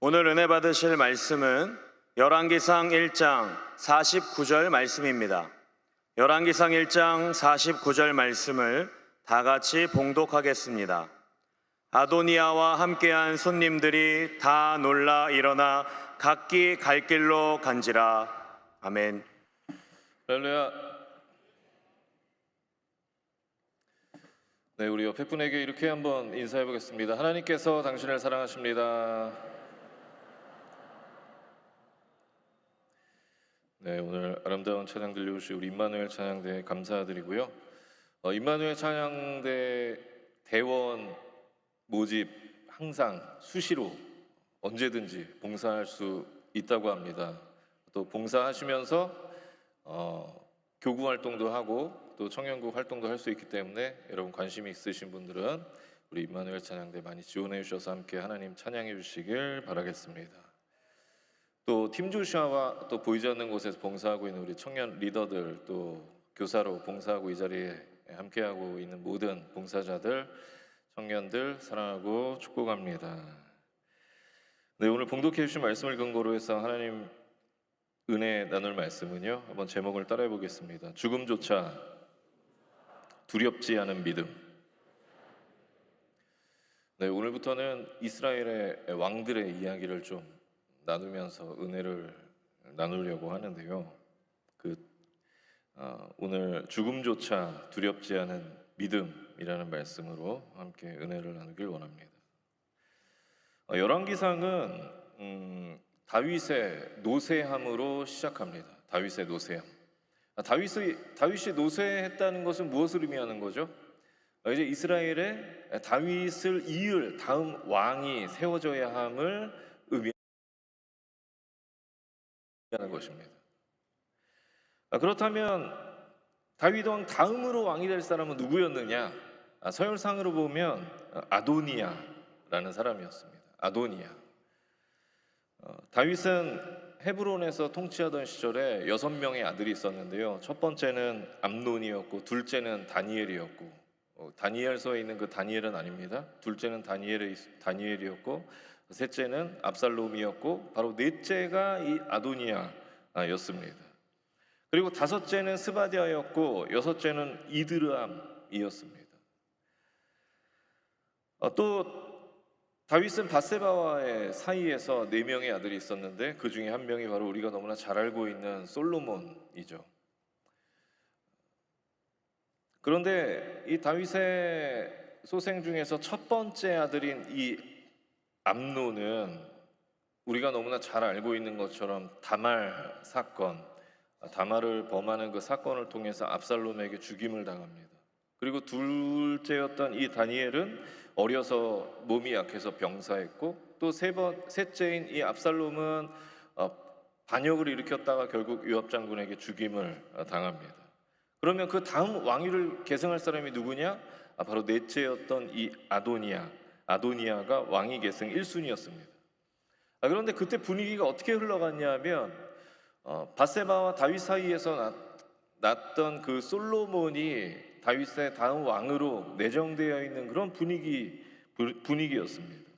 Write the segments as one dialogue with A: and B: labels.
A: 오늘 은혜 받으실 말씀은 열왕기상 1장 49절 말씀입니다. 열왕기상 1장 49절 말씀을 다 같이 봉독하겠습니다. 아도니아와 함께한 손님들이 다 놀라 일어나 각기 갈 길로 간지라. 아멘.
B: 할렐루야. 네, 우리 옆에 분에게 이렇게 한번 인사해 보겠습니다. 하나님께서 당신을 사랑하십니다. 네, 오늘 아름다운 찬양 들려주신 우리 임마누엘 찬양대에 감사드리고요. 임마누엘 찬양대 대원 모집 항상 수시로 언제든지 봉사할 수 있다고 합니다. 또 봉사하시면서 교구 활동도 하고 또 청년국 활동도 할 수 있기 때문에 여러분 관심이 있으신 분들은 우리 임마누엘 찬양대 많이 지원해 주셔서 함께 하나님 찬양해 주시길 바라겠습니다. 또 팀조슈아와 또 보이지 않는 곳에서 봉사하고 있는 우리 청년 리더들, 또 교사로 봉사하고 이 자리에 함께하고 있는 모든 봉사자들, 청년들 사랑하고 축복합니다. 네, 오늘 봉독해 주신 말씀을 근거로 해서 하나님 은혜 나눌 말씀은요, 한번 제목을 따라해 보겠습니다. 죽음조차 두렵지 않은 믿음. 네, 오늘부터는 이스라엘의 왕들의 이야기를 좀 나누면서 은혜를 나누려고 하는데요. 오늘 죽음조차 두렵지 않은 믿음이라는 말씀으로 함께 은혜를 나누길 원합니다. 열왕기상은 다윗의 노새함으로 시작합니다. 다윗의 노새함. 다윗이 노새했다는 것은 무엇을 의미하는 거죠? 이제 이스라엘에 다윗을 이을 다음 왕이 세워져야 함을 의미하는 것입니다. 그렇다면 다윗 왕 다음으로 왕이 될 사람은 누구였느냐? 서열상으로 보면 아도니아라는 사람이었습니다. 아도니아. 다윗은 헤브론에서 통치하던 시절에 6명의 아들이 있었는데요. 첫 번째는 암논이었고, 둘째는 다니엘이었고, 다니엘서에 있는 그 다니엘은 아닙니다. 둘째는 다니엘이었고, 셋째는 압살롬이었고, 바로 넷째가 이 아도니아였습니다. 그리고 다섯째는 스바디아였고, 여섯째는 이드르암이었습니다. 또 다윗은 밧세바와의 사이에서 4명의 아들이 있었는데 그 중에 한 명이 바로 우리가 너무나 잘 알고 있는 솔로몬이죠. 그런데 이 다윗의 소생 중에서 첫 번째 아들인 이 암논은 우리가 너무나 잘 알고 있는 것처럼 다말 사건, 다말을 범하는 그 사건을 통해서 압살롬에게 죽임을 당합니다. 그리고 둘째였던 이 다니엘은 어려서 몸이 약해서 병사했고, 또 셋째인 이 압살롬은 반역을 일으켰다가 결국 요압 장군에게 죽임을 당합니다. 그러면 그 다음 왕위를 계승할 사람이 누구냐? 바로 넷째였던 이 아도니아가 왕위 계승 1순위였습니다. 그런데 그때 분위기가 어떻게 흘러갔냐 하면 밧세바와 다윗 사이에서 났던 그 솔로몬이 다윗의 다음 왕으로 내정되어 있는 그런 분위기였습니다.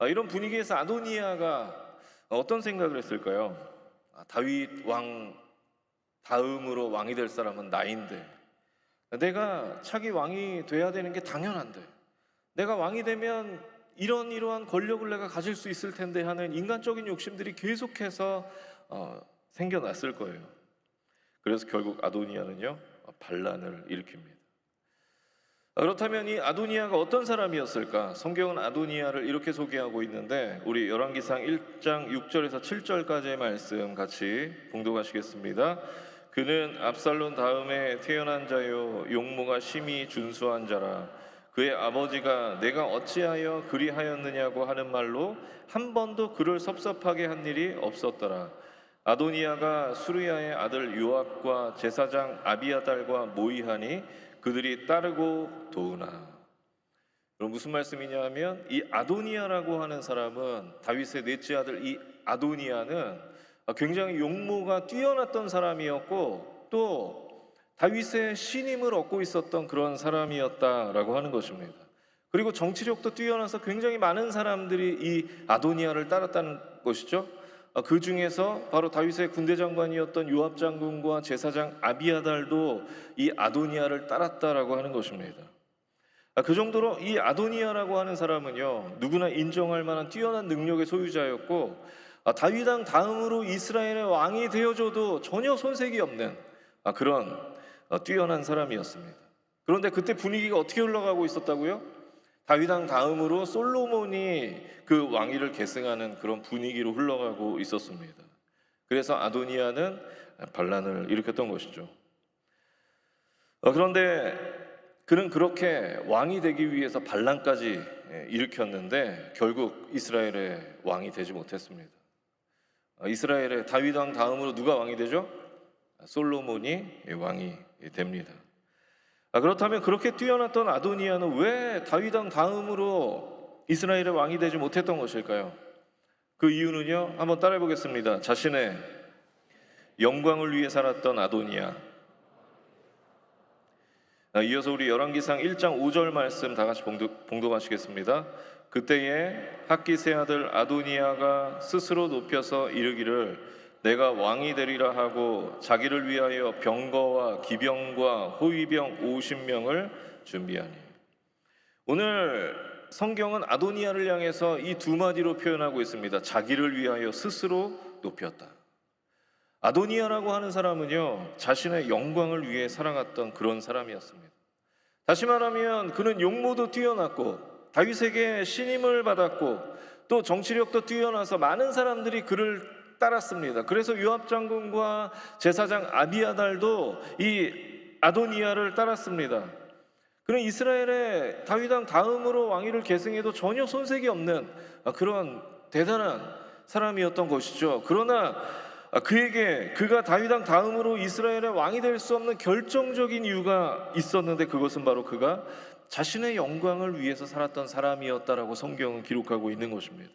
B: 이런 분위기에서 아도니아가 어떤 생각을 했을까요? 다윗 왕 다음으로 왕이 될 사람은 나인데, 내가 차기 왕이 돼야 되는 게 당연한데, 내가 왕이 되면 이러한 권력을 내가 가질 수 있을 텐데 하는 인간적인 욕심들이 계속해서 생겨났을 거예요. 그래서 결국 아도니아는요, 반란을 일으킵니다. 그렇다면 이 아도니아가 어떤 사람이었을까? 성경은 아도니아를 이렇게 소개하고 있는데, 우리 열왕기상 1장 6절에서 7절까지의 말씀 같이 봉독하시겠습니다. 그는 압살롬 다음에 태어난 자요, 용모가 심히 준수한 자라. 그의 아버지가 내가 어찌하여 그리하였느냐고 하는 말로 한 번도 그를 섭섭하게 한 일이 없었더라. 아도니아가 수르야의 아들 요압과 제사장 아비아달과 모의하니 그들이 따르고 도우나. 그럼 무슨 말씀이냐 하면, 이 아도니아라고 하는 사람은, 다윗의 넷째 아들 이 아도니아는 굉장히 용모가 뛰어났던 사람이었고, 또 다윗의 신임을 얻고 있었던 그런 사람이었다라고 하는 것입니다. 그리고 정치력도 뛰어나서 굉장히 많은 사람들이 이 아도니아를 따랐다는 것이죠. 그 중에서 바로 다윗의 군대 장관이었던 요압 장군과 제사장 아비아달도 이 아도니아를 따랐다라고 하는 것입니다. 그 정도로 이 아도니아라고 하는 사람은요, 누구나 인정할 만한 뛰어난 능력의 소유자였고, 다윗 왕 다음으로 이스라엘의 왕이 되어줘도 전혀 손색이 없는 그런 뛰어난 사람이었습니다. 그런데 그때 분위기가 어떻게 흘러가고 있었다고요? 다윗 왕 다음으로 솔로몬이 그 왕위를 계승하는 그런 분위기로 흘러가고 있었습니다. 그래서 아도니아는 반란을 일으켰던 것이죠. 그런데 그는 그렇게 왕이 되기 위해서 반란까지 일으켰는데 결국 이스라엘의 왕이 되지 못했습니다. 이스라엘의 다윗 왕 다음으로 누가 왕이 되죠? 솔로몬이 왕이 됩니다. 그렇다면 그렇게 뛰어났던 아도니아는 왜 다윗 왕 다음으로 이스라엘의 왕이 되지 못했던 것일까요? 그 이유는요, 한번 따라해 보겠습니다. 자신의 영광을 위해 살았던 아도니아. 이어서 우리 열왕기상 1장 5절 말씀 다 같이 봉독하시겠습니다. 그때에 학기세 아들 아도니아가 스스로 높여서 이르기를 내가 왕이 되리라 하고 자기를 위하여 병거와 기병과 호위병 50명을 준비하니. 오늘 성경은 아도니아를 향해서 이 두 마디로 표현하고 있습니다. 자기를 위하여 스스로 높였다. 아도니아라고 하는 사람은요, 자신의 영광을 위해 살아갔던 그런 사람이었습니다. 다시 말하면 그는 용모도 뛰어났고 다윗에게 신임을 받았고 또 정치력도 뛰어나서 많은 사람들이 그를 따랐습니다. 그래서 요압 장군과 제사장 아비아달도 이 아도니아를 따랐습니다. 그는 이스라엘의 다윗 왕 다음으로 왕위를 계승해도 전혀 손색이 없는 그런 대단한 사람이었던 것이죠. 그러나 그가 다윗 왕 다음으로 이스라엘의 왕이 될 수 없는 결정적인 이유가 있었는데 그것은 바로 그가 자신의 영광을 위해서 살았던 사람이었다라고 성경은 기록하고 있는 것입니다.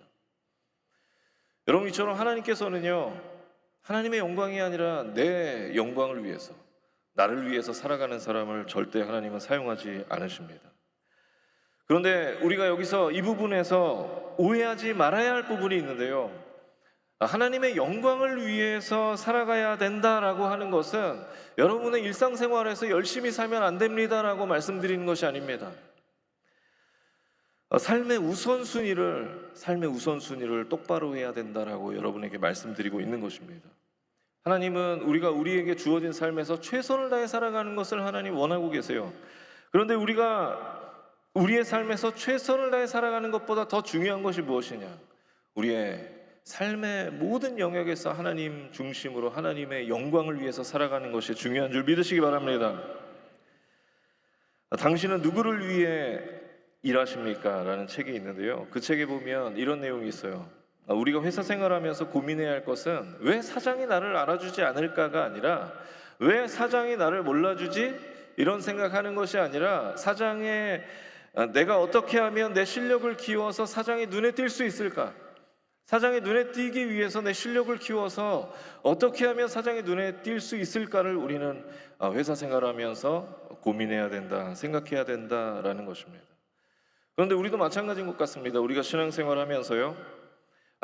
B: 여러분, 이처럼 하나님께서는요, 하나님의 영광이 아니라 내 영광을 위해서, 나를 위해서 살아가는 사람을 절대 하나님은 사용하지 않으십니다. 그런데 우리가 여기서 이 부분에서 오해하지 말아야 할 부분이 있는데요, 하나님의 영광을 위해서 살아가야 된다라고 하는 것은 여러분의 일상생활에서 열심히 살면 안 됩니다라고 말씀드리는 것이 아닙니다. 삶의 우선순위를 똑바로 해야 된다라고 여러분에게 말씀드리고 있는 것입니다. 하나님은 우리에게 주어진 삶에서 최선을 다해 살아가는 것을 하나님 원하고 계세요. 그런데 우리의 삶에서 최선을 다해 살아가는 것보다 더 중요한 것이 무엇이냐? 우리의 삶의 모든 영역에서 하나님 중심으로 하나님의 영광을 위해서 살아가는 것이 중요한 줄 믿으시기 바랍니다. 당신은 누구를 위해 일하십니까? 라는 책이 있는데요, 그 책에 보면 이런 내용이 있어요. 우리가 회사 생활하면서 고민해야 할 것은 왜 사장이 나를 알아주지 않을까가 아니라 왜 사장이 나를 몰라주지? 이런 생각하는 것이 아니라 내가 어떻게 하면 내 실력을 키워서 사장이 눈에 띌 수 있을까? 사장이 눈에 띄기 위해서 내 실력을 키워서 어떻게 하면 사장이 눈에 띌 수 있을까를 우리는 회사 생활하면서 고민해야 된다, 생각해야 된다라는 것입니다. 그런데 우리도 마찬가지인 것 같습니다. 우리가 신앙생활하면서요,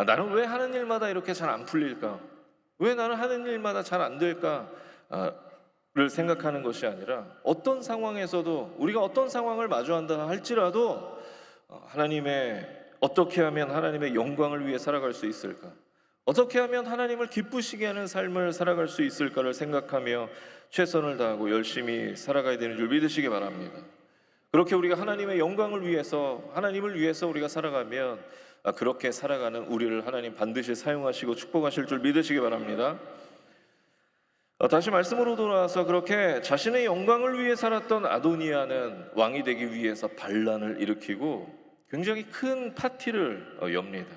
B: 나는 왜 하는 일마다 이렇게 잘 안 풀릴까? 왜 나는 하는 일마다 잘 안 될까? 를 생각하는 것이 아니라 어떤 상황에서도 우리가 어떤 상황을 마주한다 할지라도 어떻게 하면 하나님의 영광을 위해 살아갈 수 있을까? 어떻게 하면 하나님을 기쁘시게 하는 삶을 살아갈 수 있을까를 생각하며 최선을 다하고 열심히 살아가야 되는 줄 믿으시기 바랍니다. 그렇게 우리가 하나님의 영광을 위해서, 하나님을 위해서 우리가 살아가면 그렇게 살아가는 우리를 하나님 반드시 사용하시고 축복하실 줄 믿으시기 바랍니다. 다시 말씀으로 돌아와서 그렇게 자신의 영광을 위해 살았던 아도니아는 왕이 되기 위해서 반란을 일으키고 굉장히 큰 파티를 엽니다.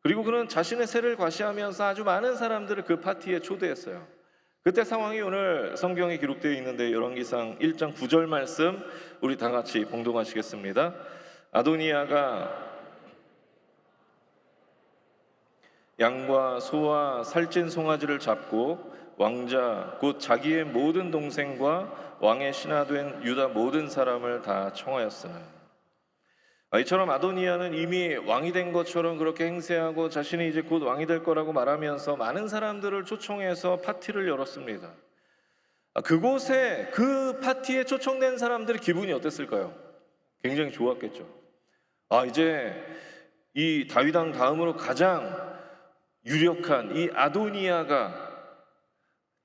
B: 그리고 그는 자신의 세를 과시하면서 아주 많은 사람들을 그 파티에 초대했어요. 그때 상황이 오늘 성경에 기록되어 있는데 열왕기상 1장 9절 말씀 우리 다 같이 봉독하시겠습니다. 아도니아가 양과 소와 살찐 송아지를 잡고 왕자 곧 자기의 모든 동생과 왕의 신하된 유다 모든 사람을 다 청하였으나. 이처럼 아도니아는 이미 왕이 된 것처럼 그렇게 행세하고 자신이 이제 곧 왕이 될 거라고 말하면서 많은 사람들을 초청해서 파티를 열었습니다. 그곳에 그 파티에 초청된 사람들의 기분이 어땠을까요? 굉장히 좋았겠죠. 이제 이 다윗 왕 다음으로 가장 유력한 이 아도니아가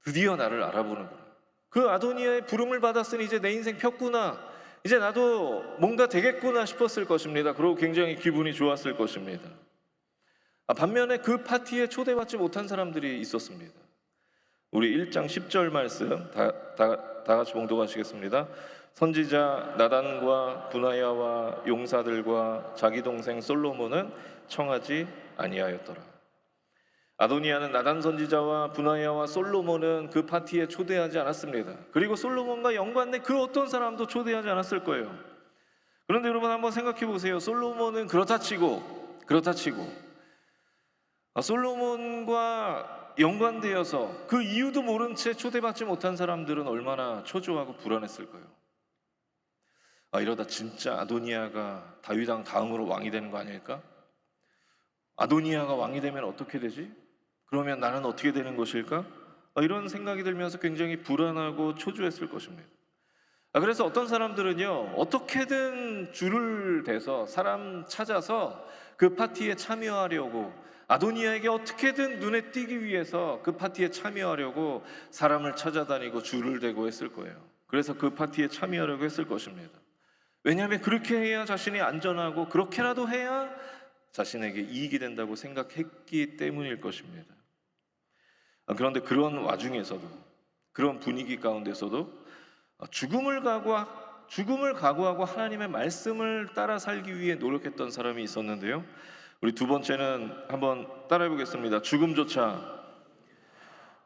B: 드디어 나를 알아보는구나. 그 아도니아의 부름을 받았으니 이제 내 인생 폈구나. 이제 나도 뭔가 되겠구나 싶었을 것입니다. 그리고 굉장히 기분이 좋았을 것입니다. 반면에 그 파티에 초대받지 못한 사람들이 있었습니다. 우리 1장 10절 말씀 다 같이 봉독하시겠습니다. 선지자 나단과 분하야와 용사들과 자기 동생 솔로몬은 청하지 아니하였더라. 아도니아는 나단 선지자와 분하야와 솔로몬은 그 파티에 초대하지 않았습니다. 그리고 솔로몬과 연관된 그 어떤 사람도 초대하지 않았을 거예요. 그런데 여러분 한번 생각해 보세요. 솔로몬은 그렇다 치고 솔로몬과 연관되어서 그 이유도 모른 채 초대받지 못한 사람들은 얼마나 초조하고 불안했을 거예요. 이러다 진짜 아도니아가 다윗 왕 다음으로 왕이 되는 거 아닐까? 아도니아가 왕이 되면 어떻게 되지? 그러면 나는 어떻게 되는 것일까? 이런 생각이 들면서 굉장히 불안하고 초조했을 것입니다. 그래서 어떤 사람들은요, 어떻게든 줄을 대서 사람 찾아서 그 파티에 참여하려고, 아도니아에게 어떻게든 눈에 띄기 위해서 그 파티에 참여하려고 사람을 찾아다니고 줄을 대고 했을 거예요. 그래서 그 파티에 참여하려고 했을 것입니다. 왜냐하면 그렇게 해야 자신이 안전하고 그렇게라도 해야 자신에게 이익이 된다고 생각했기 때문일 것입니다. 그런데 그런 와중에서도, 그런 분위기 가운데서도 죽음을 각오하고 하나님의 말씀을 따라 살기 위해 노력했던 사람이 있었는데요. 우리 두 번째는 한번 따라해 보겠습니다. 죽음조차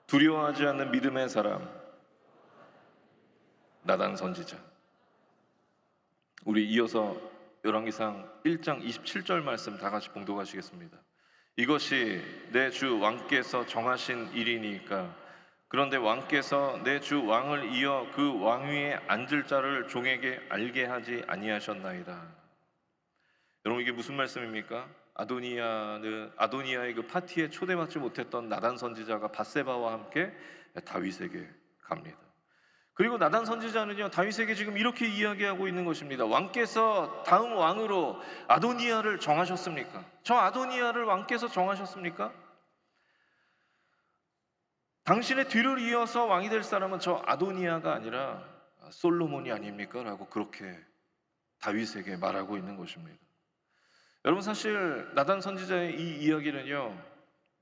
B: 두려워하지 않는 믿음의 사람, 나단 선지자. 우리 이어서 열왕기상 1장 27절 말씀 다 같이 봉독하시겠습니다. 이것이 내 주 왕께서 정하신 일이니까. 그런데 왕께서 내 주 왕을 이어 그 왕위에 앉을 자를 종에게 알게 하지 아니하셨나이다. 여러분, 이게 무슨 말씀입니까? 아도니아의 그 파티에 초대받지 못했던 나단 선지자가 밧세바와 함께 다윗에게 갑니다. 그리고 나단 선지자는요, 다윗에게 지금 이렇게 이야기하고 있는 것입니다. 왕께서 다음 왕으로 아도니아를 정하셨습니까? 저 아도니아를 왕께서 정하셨습니까? 당신의 뒤를 이어서 왕이 될 사람은 저 아도니아가 아니라 솔로몬이 아닙니까? 라고 그렇게 다윗에게 말하고 있는 것입니다. 여러분, 사실 나단 선지자의 이 이야기는요,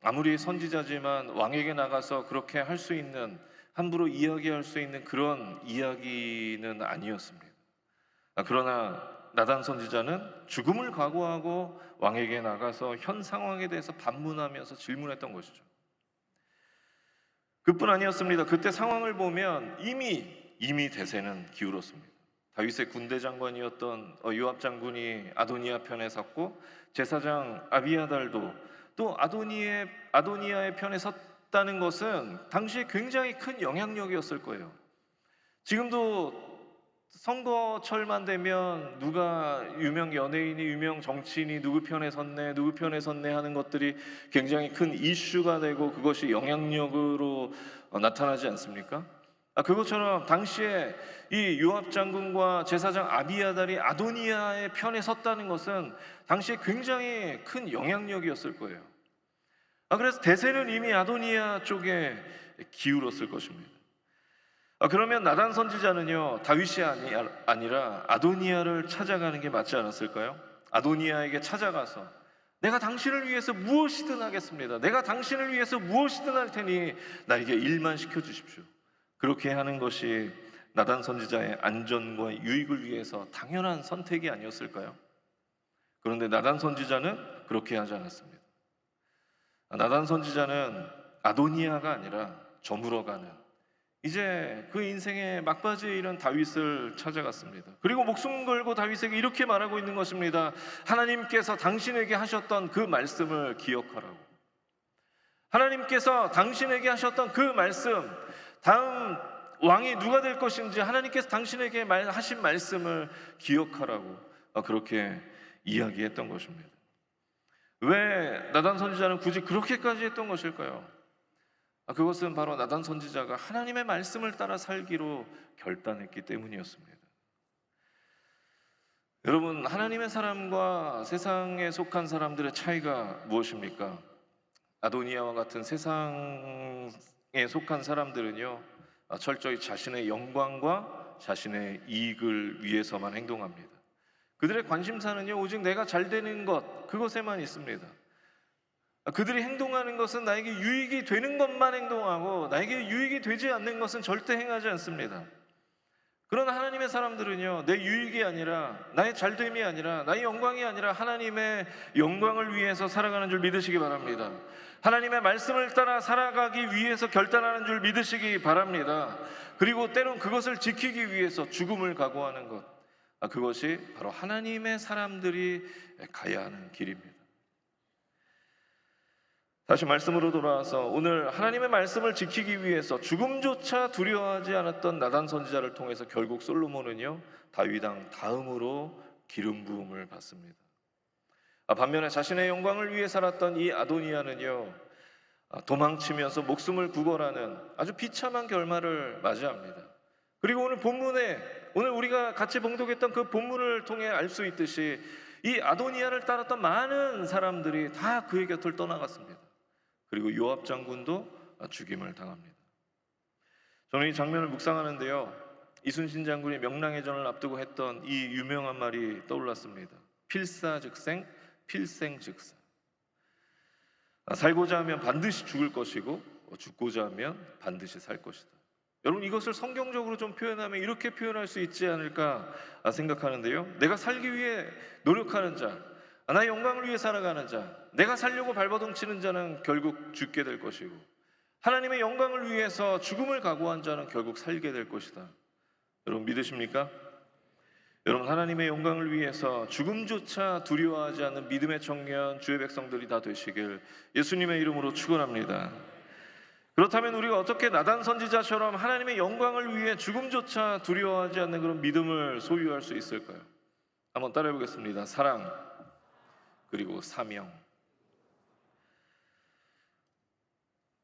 B: 아무리 선지자지만 왕에게 나가서 그렇게 할 수 있는, 함부로 이야기할 수 있는 그런 이야기는 아니었습니다. 그러나 나단 선지자는 죽음을 각오하고 왕에게 나가서 현 상황에 대해서 반문하면서 질문했던 것이죠. 그뿐 아니었습니다. 그때 상황을 보면 이미 대세는 기울었습니다. 다윗의 군대 장관이었던 요압 장군이 아도니아 편에 섰고, 제사장 아비아달도 또 아도니아의 편에 섰다는 것은 당시에 굉장히 큰 영향력이었을 거예요. 지금도 선거철만 되면 누가 유명 연예인이, 유명 정치인이 누구 편에 섰네 하는 것들이 굉장히 큰 이슈가 되고 그것이 영향력으로 나타나지 않습니까? 그것처럼 당시에 이 요압 장군과 제사장 아비아달이 아도니아의 편에 섰다는 것은 당시에 굉장히 큰 영향력이었을 거예요. 그래서 대세는 이미 아도니아 쪽에 기울었을 것입니다. 그러면 나단 선지자는요, 다윗이 아니라 아도니아를 찾아가는 게 맞지 않았을까요? 아도니아에게 찾아가서 내가 당신을 위해서 무엇이든 하겠습니다. 내가 당신을 위해서 무엇이든 할 테니 나에게 일만 시켜주십시오. 그렇게 하는 것이 나단 선지자의 안전과 유익을 위해서 당연한 선택이 아니었을까요? 그런데 나단 선지자는 그렇게 하지 않았습니다. 나단 선지자는 아도니아가 아니라 저물어가는, 이제 그 인생의 막바지에 이른 다윗을 찾아갔습니다. 그리고 목숨 걸고 다윗에게 이렇게 말하고 있는 것입니다. 하나님께서 당신에게 하셨던 그 말씀을 기억하라고. 하나님께서 당신에게 하셨던 그 말씀, 다음 왕이 누가 될 것인지 하나님께서 당신에게 하신 말씀을 기억하라고 그렇게 이야기했던 것입니다. 왜 나단 선지자는 굳이 그렇게까지 했던 것일까요? 그것은 바로 나단 선지자가 하나님의 말씀을 따라 살기로 결단했기 때문이었습니다. 여러분, 하나님의 사람과 세상에 속한 사람들의 차이가 무엇입니까? 아도니아와 같은 세상에 속한 사람들은요, 철저히 자신의 영광과 자신의 이익을 위해서만 행동합니다. 그들의 관심사는요, 오직 내가 잘 되는 것, 그것에만 있습니다. 그들이 행동하는 것은 나에게 유익이 되는 것만 행동하고 나에게 유익이 되지 않는 것은 절대 행하지 않습니다. 그러나 하나님의 사람들은요, 내 유익이 아니라, 나의 잘됨이 아니라, 나의 영광이 아니라 하나님의 영광을 위해서 살아가는 줄 믿으시기 바랍니다. 하나님의 말씀을 따라 살아가기 위해서 결단하는 줄 믿으시기 바랍니다. 그리고 때론 그것을 지키기 위해서 죽음을 각오하는 것, 그것이 바로 하나님의 사람들이 가야 하는 길입니다. 다시 말씀으로 돌아와서 오늘 하나님의 말씀을 지키기 위해서 죽음조차 두려워하지 않았던 나단 선지자를 통해서 결국 솔로몬은요, 다윗 왕 다음으로 기름 부음을 받습니다. 반면에 자신의 영광을 위해 살았던 이 아도니아는요, 도망치면서 목숨을 구걸하는 아주 비참한 결말을 맞이합니다. 그리고 오늘 본문에, 오늘 우리가 같이 봉독했던 그 본문을 통해 알 수 있듯이 이 아도니아를 따랐던 많은 사람들이 다 그의 곁을 떠나갔습니다. 그리고 요압 장군도 죽임을 당합니다. 저는 이 장면을 묵상하는데요, 이순신 장군이 명랑해전을 앞두고 했던 이 유명한 말이 떠올랐습니다. 필사즉생, 필생즉사. 살고자 하면 반드시 죽을 것이고 죽고자 하면 반드시 살 것이다. 여러분, 이것을 성경적으로 좀 표현하면 이렇게 표현할 수 있지 않을까 생각하는데요, 내가 살기 위해 노력하는 자, 나의 영광을 위해 살아가는 자, 내가 살려고 발버둥치는 자는 결국 죽게 될 것이고, 하나님의 영광을 위해서 죽음을 각오한 자는 결국 살게 될 것이다. 여러분, 믿으십니까? 여러분, 하나님의 영광을 위해서 죽음조차 두려워하지 않는 믿음의 청년, 주의 백성들이 다 되시길 예수님의 이름으로 축원합니다. 그렇다면 우리가 어떻게 나단 선지자처럼 하나님의 영광을 위해 죽음조차 두려워하지 않는 그런 믿음을 소유할 수 있을까요? 한번 따라해 보겠습니다. 사랑, 그리고 사명.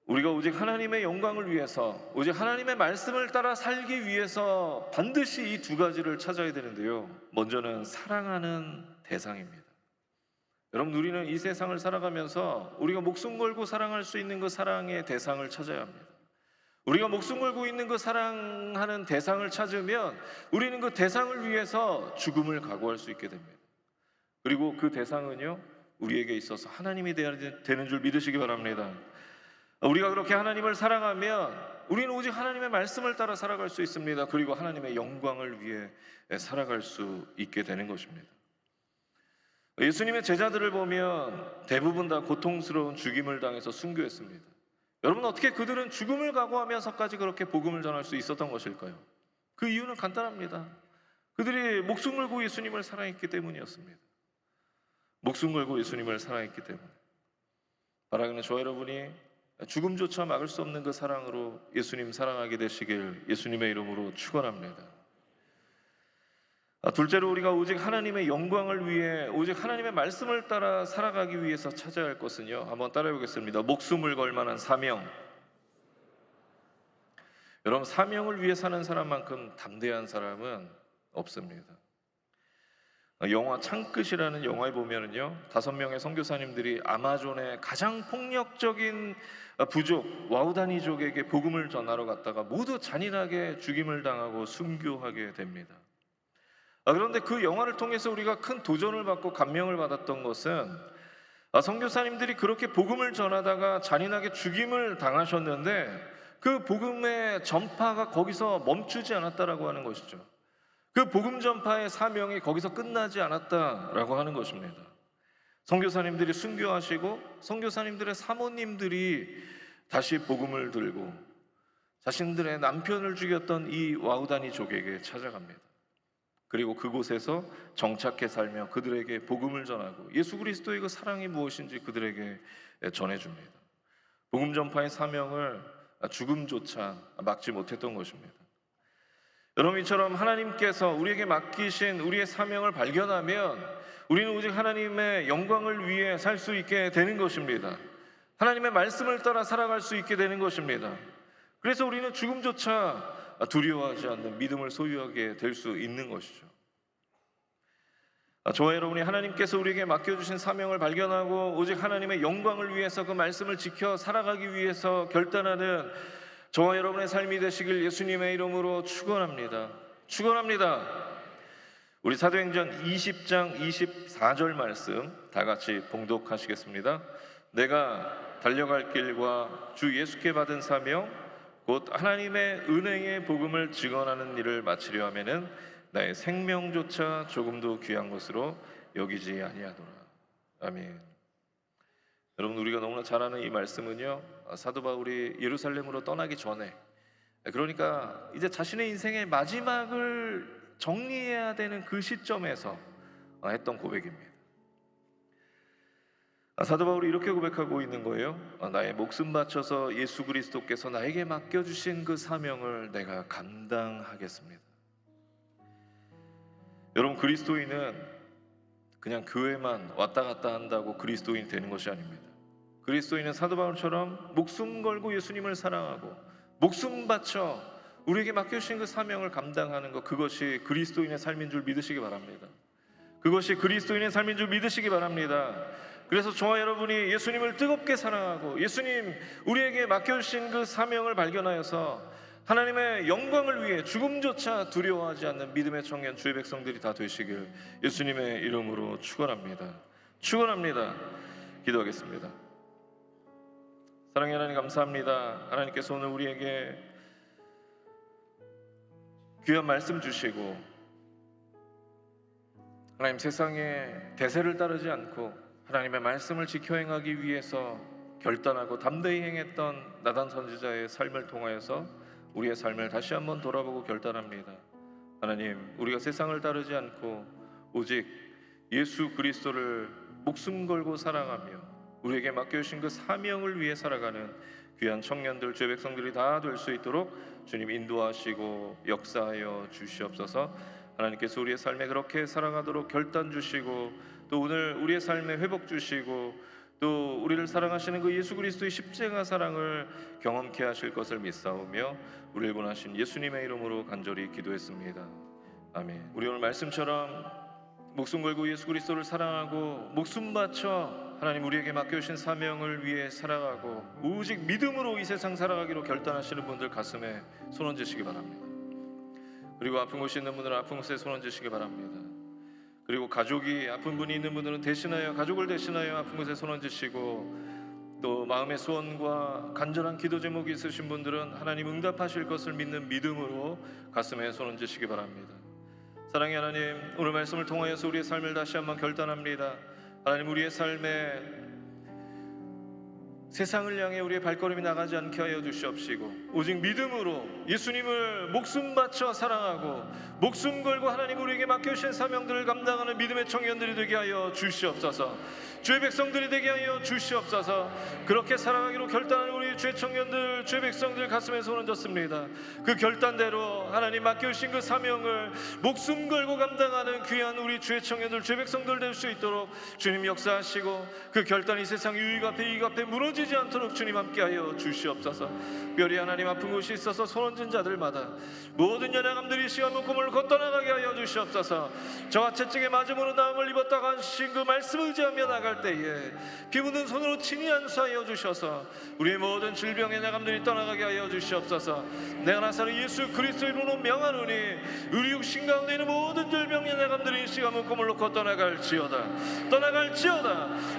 B: 우리가 오직 하나님의 영광을 위해서, 오직 하나님의 말씀을 따라 살기 위해서 반드시 이 두 가지를 찾아야 되는데요, 먼저는 사랑하는 대상입니다. 여러분, 우리는 이 세상을 살아가면서 우리가 목숨 걸고 사랑할 수 있는 그 사랑의 대상을 찾아야 합니다. 우리가 목숨 걸고 있는 그 사랑하는 대상을 찾으면 우리는 그 대상을 위해서 죽음을 각오할 수 있게 됩니다. 그리고 그 대상은요, 우리에게 있어서 하나님이 되는 줄 믿으시기 바랍니다. 우리가 그렇게 하나님을 사랑하면 우리는 오직 하나님의 말씀을 따라 살아갈 수 있습니다. 그리고 하나님의 영광을 위해 살아갈 수 있게 되는 것입니다. 예수님의 제자들을 보면 대부분 다 고통스러운 죽임을 당해서 순교했습니다. 여러분, 어떻게 그들은 죽음을 각오하면서까지 그렇게 복음을 전할 수 있었던 것일까요? 그 이유는 간단합니다. 그들이 목숨 걸고 예수님을 사랑했기 때문이었습니다. 목숨 걸고 예수님을 사랑했기 때문에. 바라기는 저 여러분이 죽음조차 막을 수 없는 그 사랑으로 예수님 사랑하게 되시길 예수님의 이름으로 축원합니다. 둘째로, 우리가 오직 하나님의 영광을 위해, 오직 하나님의 말씀을 따라 살아가기 위해서 찾아야 할 것은요, 한번 따라해 보겠습니다. 목숨을 걸 만한 사명. 여러분, 사명을 위해 사는 사람만큼 담대한 사람은 없습니다. 영화 창끝이라는 영화에 보면은요, 5명의 선교사님들이 아마존의 가장 폭력적인 부족 와우다니족에게 복음을 전하러 갔다가 모두 잔인하게 죽임을 당하고 순교하게 됩니다. 그런데 그 영화를 통해서 우리가 큰 도전을 받고 감명을 받았던 것은, 선교사님들이 그렇게 복음을 전하다가 잔인하게 죽임을 당하셨는데 그 복음의 전파가 거기서 멈추지 않았다라고 하는 것이죠. 그 복음 전파의 사명이 거기서 끝나지 않았다라고 하는 것입니다. 선교사님들이 순교하시고 선교사님들의 사모님들이 다시 복음을 들고 자신들의 남편을 죽였던 이 와우다니족에게 찾아갑니다. 그리고 그곳에서 정착해 살며 그들에게 복음을 전하고 예수 그리스도의 그 사랑이 무엇인지 그들에게 전해줍니다. 복음 전파의 사명을 죽음조차 막지 못했던 것입니다. 여러분, 이처럼 하나님께서 우리에게 맡기신 우리의 사명을 발견하면 우리는 오직 하나님의 영광을 위해 살 수 있게 되는 것입니다. 하나님의 말씀을 따라 살아갈 수 있게 되는 것입니다. 그래서 우리는 죽음조차 두려워하지 않는 믿음을 소유하게 될 수 있는 것이죠. 저와 여러분이 하나님께서 우리에게 맡겨주신 사명을 발견하고 오직 하나님의 영광을 위해서 그 말씀을 지켜 살아가기 위해서 결단하는 저와 여러분의 삶이 되시길 예수님의 이름으로 축원합니다. 축원합니다. 우리 사도행전 20장 24절 말씀 다 같이 봉독하시겠습니다. 내가 달려갈 길과 주 예수께 받은 사명 곧 하나님의 은혜의 복음을 증언하는 일을 마치려 하면은 나의 생명조차 조금도 귀한 것으로 여기지 아니하노라. 아멘. 여러분, 우리가 너무나 잘 아는 이 말씀은요, 사도 바울이 예루살렘으로 떠나기 전에, 그러니까 이제 자신의 인생의 마지막을 정리해야 되는 그 시점에서 했던 고백입니다. 사도 바울이 이렇게 고백하고 있는 거예요. 나의 목숨 바쳐서 예수 그리스도께서 나에게 맡겨주신 그 사명을 내가 감당하겠습니다. 여러분, 그리스도인은 그냥 교회만 왔다 갔다 한다고 그리스도인이 되는 것이 아닙니다. 그리스도인은 사도 바울처럼 목숨 걸고 예수님을 사랑하고 목숨 바쳐 우리에게 맡겨주신 그 사명을 감당하는 것, 그것이 그리스도인의 삶인 줄 믿으시기 바랍니다. 그것이 그리스도인의 삶인 줄 믿으시기 바랍니다. 그래서 저와 여러분이 예수님을 뜨겁게 사랑하고 예수님 우리에게 맡겨주신 그 사명을 발견하여서 하나님의 영광을 위해 죽음조차 두려워하지 않는 믿음의 청년 주의 백성들이 다 되시길 예수님의 이름으로 축원합니다. 축원합니다. 기도하겠습니다. 사랑의 하나님, 감사합니다. 하나님께서 오늘 우리에게 귀한 말씀 주시고 하나님, 세상의 대세를 따르지 않고 하나님의 말씀을 지켜 행하기 위해서 결단하고 담대히 행했던 나단 선지자의 삶을 통하여서 우리의 삶을 다시 한번 돌아보고 결단합니다. 하나님, 우리가 세상을 따르지 않고 오직 예수 그리스도를 목숨 걸고 사랑하며 우리에게 맡겨주신 그 사명을 위해 살아가는 귀한 청년들, 주의 백성들이 다 될 수 있도록 주님 인도하시고 역사하여 주시옵소서. 하나님께서 우리의 삶에 그렇게 살아가도록 결단 주시고 또 오늘 우리의 삶에 회복 주시고 또 우리를 사랑하시는 그 예수 그리스도의 십자가 사랑을 경험케 하실 것을 믿사오며 우리를 구원하신 예수님의 이름으로 간절히 기도했습니다. 아멘. 우리 오늘 말씀처럼 목숨 걸고 예수 그리스도를 사랑하고 목숨 바쳐 하나님 우리에게 맡겨주신 사명을 위해 살아가고 오직 믿음으로 이 세상 살아가기로 결단하시는 분들 가슴에 손 얹으시기 바랍니다. 그리고 아픈 곳이 있는 분들은 아픈 곳에 손 얹으시기 바랍니다. 그리고 가족이 아픈 분이 있는 분들은 대신하여 가족을 대신하여 아픈 곳에 손 얹으시고 또 마음의 소원과 간절한 기도 제목이 있으신 분들은 하나님 응답하실 것을 믿는 믿음으로 가슴에 손 얹으시기 바랍니다. 사랑의 하나님, 오늘 말씀을 통하여서 우리의 삶을 다시 한번 결단합니다. 하나님, 우리의 삶에 세상을 향해 우리의 발걸음이 나가지 않게 하여 주시옵시고 오직 믿음으로 예수님을 목숨 바쳐 사랑하고 목숨 걸고 하나님 우리에게 맡겨주신 사명들을 감당하는 믿음의 청년들이 되게 하여 주시옵소서. 주의 백성들이 되게 하여 주시옵소서. 그렇게 살아가기로 결단하는 우리 주의 청년들, 주의 백성들 가슴에 손 얹었습니다. 그 결단대로 하나님 맡겨주신 그 사명을 목숨 걸고 감당하는 귀한 우리 주의 청년들, 주의 백성들 될 수 있도록 주님 역사하시고 그 결단이 세상 유익 앞에 이익 앞에 무너지지 않도록 주님 함께하여 주시옵소서. 특별히 하나님 아픈 곳이 있어서 손 얹은 자들마다 모든 연약함들이 시간 묶음을 걷어나가게 하여 주시옵소서. 저와 채찍에 맞음으로 나음을 입었다 하신 그 말씀 의지하며 나갈 때에 피 묻은 손으로 친히 안수하여 주셔서 우리의 모든 질병의 연약함들이 떠나가게 하여 주시옵소서. 내가 나사로 예수 그리스도의 이름으로 명하노니 우리 육신 가운데 있는 모든 질병의 연약함들이 시간 묶음을 놓고 떠나갈지어다.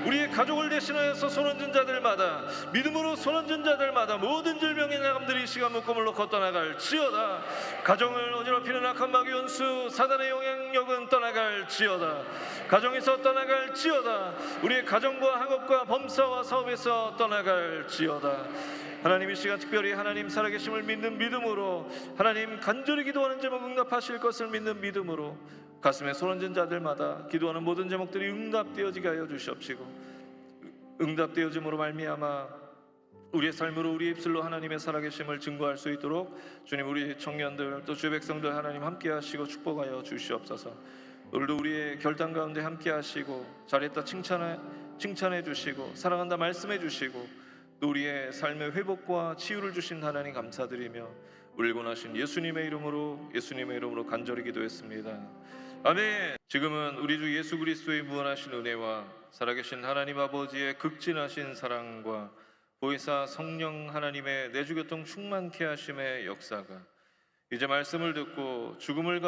B: 우리의 가족을 대신하여서 손 얹은 자들마다 믿음으로 손 얹은 자들마다 모든 질병의 연약함들이 시간 묶음을 놓고 떠나갈지어다. 가정을 어지럽히는 악한 마귀 원수 사단의 영향력은 떠나갈지어다. 가정에서 떠나갈지어다. 우리의 가정과 학업과 범사와 사업에서 떠나갈지어다. 하나님, 이 시간 특별히 하나님 살아계심을 믿는 믿음으로 하나님 간절히 기도하는 제목 응답하실 것을 믿는 믿음으로 가슴에 손 얹은 자들마다 기도하는 모든 제목들이 응답되어지게 하여 주시옵시고 응답되어짐으로 말미암아 우리의 삶으로 우리의 입술로 하나님의 살아계심을 증거할 수 있도록 주님 우리 청년들 또 주의 백성들 하나님 함께 하시고 축복하여 주시옵소서. 오늘도 우리의 결단 가운데 함께 하시고 잘했다 칭찬해 주시고 사랑한다 말씀해 주시고 또 우리의 삶의 회복과 치유를 주신 하나님 감사드리며 울고 나신 예수님의 이름으로 간절히 기도했습니다. 아멘. 지금은 우리 주 예수 그리스도의 무한하신 은혜와 살아계신 하나님 아버지의 극진하신 사랑과 보혜사 성령 하나님의 내주교통 충만케 하심의 역사가 이제 말씀을 듣고 죽음을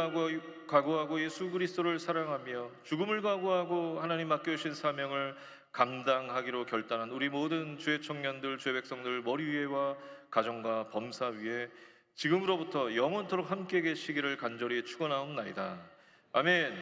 B: 각오하고 예수 그리스도를 사랑하며 죽음을 각오하고 하나님 맡겨주신 사명을 감당하기로 결단한 우리 모든 주의 청년들, 주의 백성들 머리 위에와 가정과 범사 위에 지금으로부터 영원토록 함께 계시기를 간절히 축원하옵나이다. 아멘.